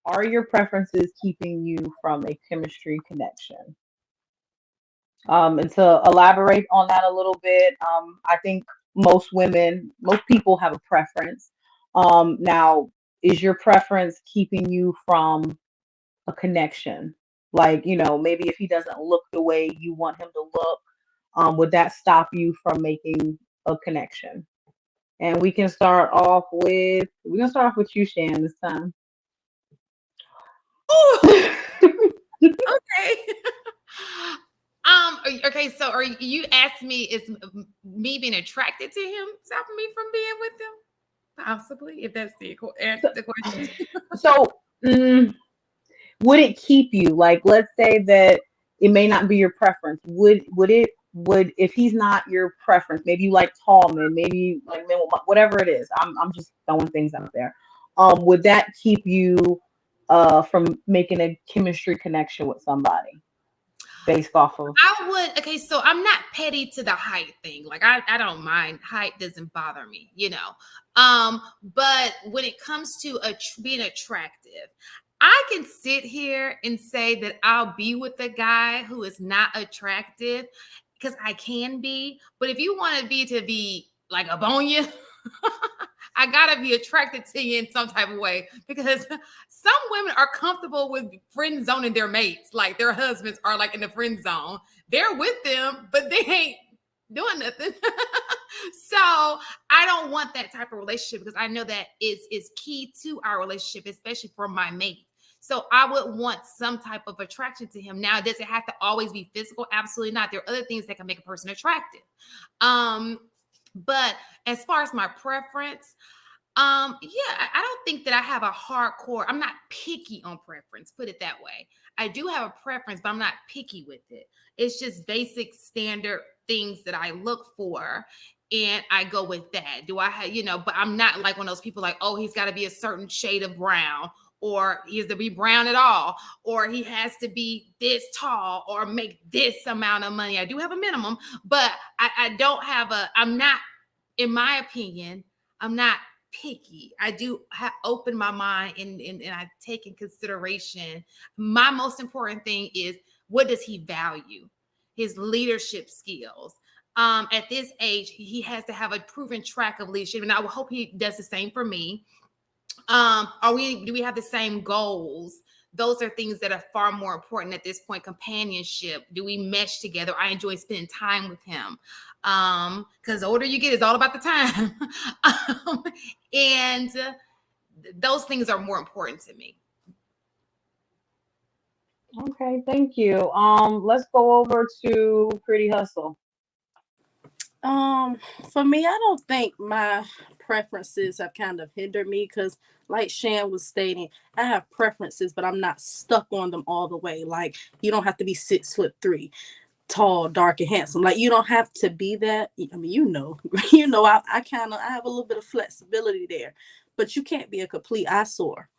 are your preferences keeping you from a chemistry connection? And to elaborate on that a little bit, I think most people have a preference. Now, is your preference keeping you from a connection? Like, maybe if he doesn't look the way you want him to look, would that stop you from making a connection? And we can start off with you, Shan, this time. Ooh, okay. Okay, so are you asked me is me being attracted to him stopping me from being with him? Possibly, if that's the question. So, mm, would it keep you? Like, let's say that it may not be your preference. Would if he's not your preference, maybe you like tall men, maybe you like men with whatever it is. I'm just throwing things out there. Would that keep you from making a chemistry connection with somebody based off of? I would, okay, so I'm not petty to the height thing. Like I don't mind. Height doesn't bother me, you know. But when it comes to being attractive, I can sit here and say that I'll be with a guy who is not attractive because I can be. But if you want to be like up on you, I gotta be attracted to you in some type of way because some women are comfortable with friend zoning their mates, like their husbands are like in the friend zone. They're with them, but they ain't doing nothing. So I don't want that type of relationship because I know that is key to our relationship, especially for my mate. So I would want some type of attraction to him. Now, does it have to always be physical? Absolutely not. There are other things that can make a person attractive. Um, but as far as my preference, yeah, I don't think that I have a hardcore. I'm not picky on preference, put it that way. I do have a preference, but I'm not picky with it. It's just basic standard things that I look for and I go with that. Do I have, but I'm not like one of those people like, oh, he's got to be a certain shade of brown or he has to be brown at all or he has to be this tall or make this amount of money. I do have a minimum, but I don't have I'm not, in my opinion, I'm not picky. I do open my mind and I take in consideration. My most important thing is what does he value? His leadership skills. At this age, he has to have a proven track of leadership, and I would hope he does the same for me. Do we have the same goals? Those are things that are far more important at this point. Companionship. Do we mesh together? I enjoy spending time with him. Because the older you get, it's all about the time. And those things are more important to me. Okay, thank you. Let's go over to Pretty Hustle. Um, for me, I don't think my preferences have kind of hindered me because, like Shan was stating, I have preferences, but I'm not stuck on them all the way. Like, you don't have to be 6'3", tall, dark, and handsome. Like, you don't have to be that. I mean, I have a little bit of flexibility there, but you can't be a complete eyesore.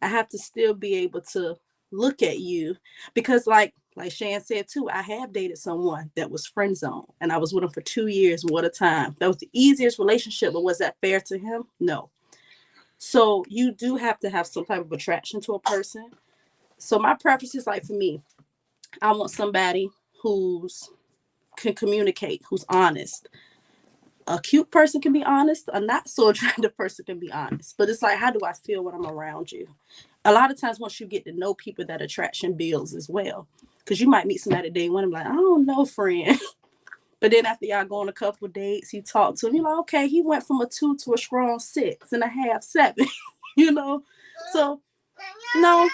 I have to still be able to look at you because like Shan said too, I have dated someone that was friend zone and I was with him for 2 years. What a time. That was the easiest relationship, but was that fair to him? No. So you do have to have some type of attraction to a person. So my preference is like for me, I want somebody who's can communicate, who's honest. A cute person can be honest, a not so attractive person can be honest. But it's like, how do I feel when I'm around you? A lot of times, once you get to know people, that attraction builds as well. Because you might meet somebody day one and be like, I don't know, friend. But then after y'all go on a couple of dates, you talk to him, you're like, okay, he went from a 2 to a strong 6.5, 7, you know? So, no,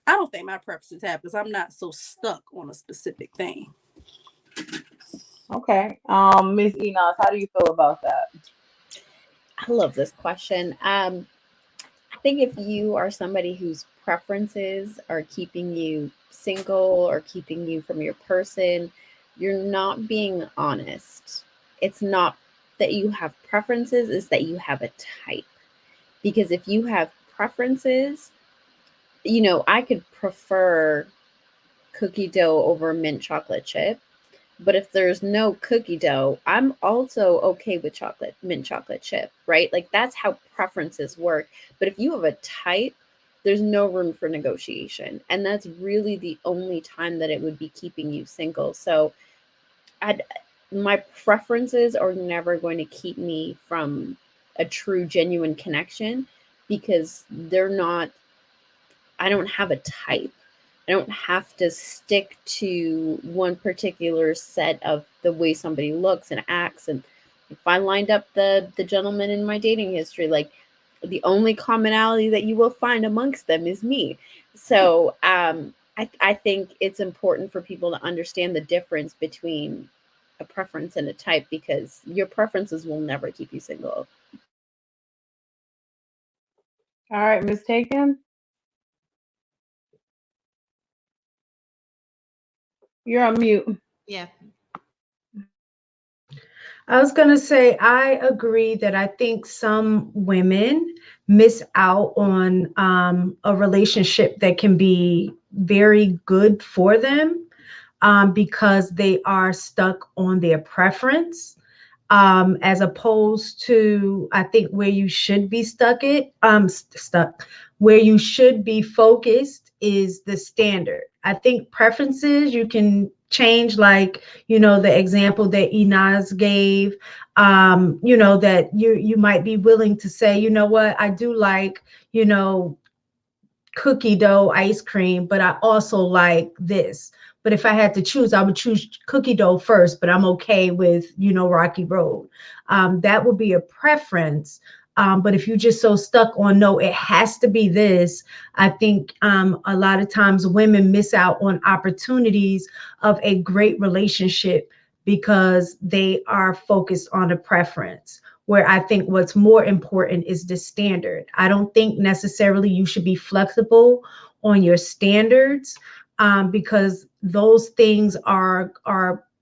I don't think my preferences have because I'm not so stuck on a specific thing. Okay. Miss Enos, how do you feel about that? I love this question. I think if you are somebody whose preferences are keeping you single or keeping you from your person, you're not being honest. It's not that you have preferences, it's that you have a type. Because if you have preferences, I could prefer cookie dough over mint chocolate chip. But if there's no cookie dough, I'm also okay with mint chocolate chip, right? Like that's how preferences work. But if you have a type, there's no room for negotiation. And that's really the only time that it would be keeping you single. So my preferences are never going to keep me from a true, genuine connection, because they're not, I don't have a type. I don't have to stick to one particular set of the way somebody looks and acts. And if I lined up the gentleman in my dating history, like, the only commonality that you will find amongst them is me. So I think it's important for people to understand the difference between a preference and a type, because your preferences will never keep you single. All right, Miss Taken, you're on mute. Yeah. I was going to say, I agree that I think some women miss out on a relationship that can be very good for them, because they are stuck on their preference, as opposed to, I think, where you should be stuck, where you should be focused is the standard. I think preferences you can change, like, the example that Inaz gave, that you might be willing to say, you know what, I do like, you know, cookie dough ice cream, but I also like this. But if I had to choose, I would choose cookie dough first, but I'm okay with, Rocky Road. That would be a preference. But if you're just so stuck on, no, it has to be this, I think a lot of times women miss out on opportunities of a great relationship because they are focused on a preference, where I think what's more important is the standard. I don't think necessarily you should be flexible on your standards, because those things are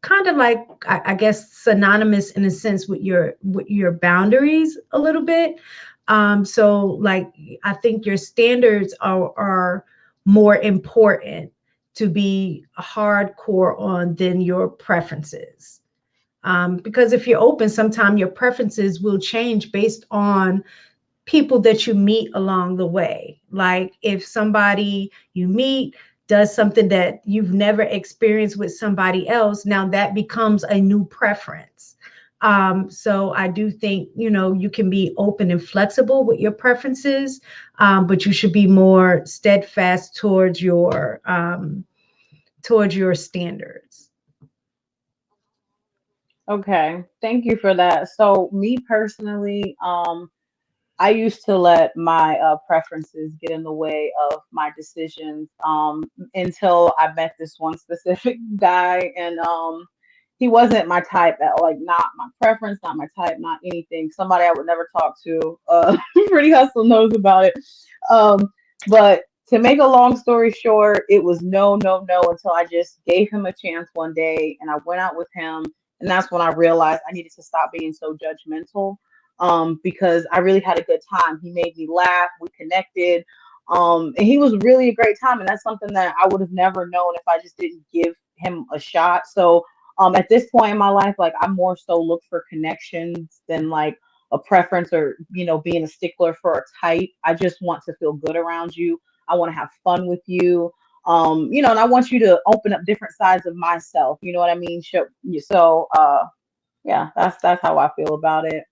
kind of like, I guess, synonymous in a sense with your boundaries a little bit. So like, I think your standards are more important to be hardcore on than your preferences. Because if you're open, sometimes your preferences will change based on people that you meet along the way. Like, if somebody you meet does something that you've never experienced with somebody else, now that becomes a new preference. So I do think, you can be open and flexible with your preferences, but you should be more steadfast towards your standards. Okay, thank you for that. So me personally, I used to let my preferences get in the way of my decisions, until I met this one specific guy, and he wasn't my type at, like, not my preference, not my type, not anything. Somebody I would never talk to. Pretty Hustle knows about it. Um, but to make a long story short, it was no, no, no until I just gave him a chance one day, and I went out with him, and that's when I realized I needed to stop being so judgmental, because I really had a good time. He made me laugh, we connected, and he was really a great time. And that's something that I would have never known if I just didn't give him a shot. So at this point in my life, like, I more so look for connections than like a preference, or being a stickler for a type. I just want to feel good around you. I want to have fun with you. And I want you to open up different sides of myself. You know what I mean? So yeah, that's how I feel about it.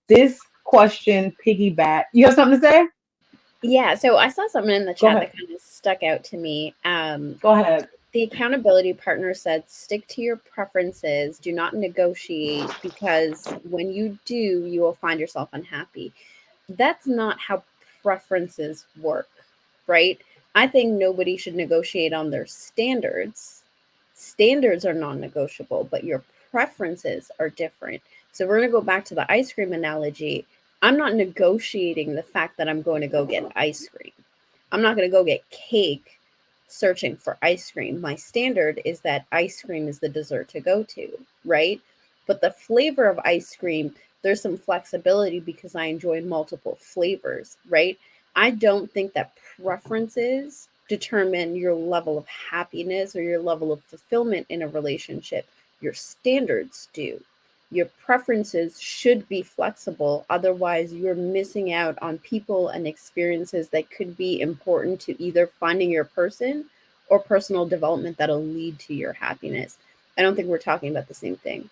This question piggyback. You have something to say? Yeah, so I saw something in the Go chat ahead. that kind of stuck out to me. Go ahead. The accountability partner said, stick to your preferences, do not negotiate, because when you do, you will find yourself unhappy. That's not how preferences work, right? I think nobody should negotiate on their standards. Standards are non-negotiable, but your preferences are different. So we're going to go back to the ice cream analogy. I'm not negotiating the fact that I'm going to go get ice cream. I'm not going to go get cake searching for ice cream. My standard is that ice cream is the dessert to go to, right? But the flavor of ice cream, there's some flexibility because I enjoy multiple flavors, right? I don't think that preferences determine your level of happiness or your level of fulfillment in a relationship. Your standards do. your preferences should be flexible. Otherwise, you're missing out on people and experiences that could be important to either finding your person or personal development that'll lead to your happiness. I don't think we're talking about the same thing.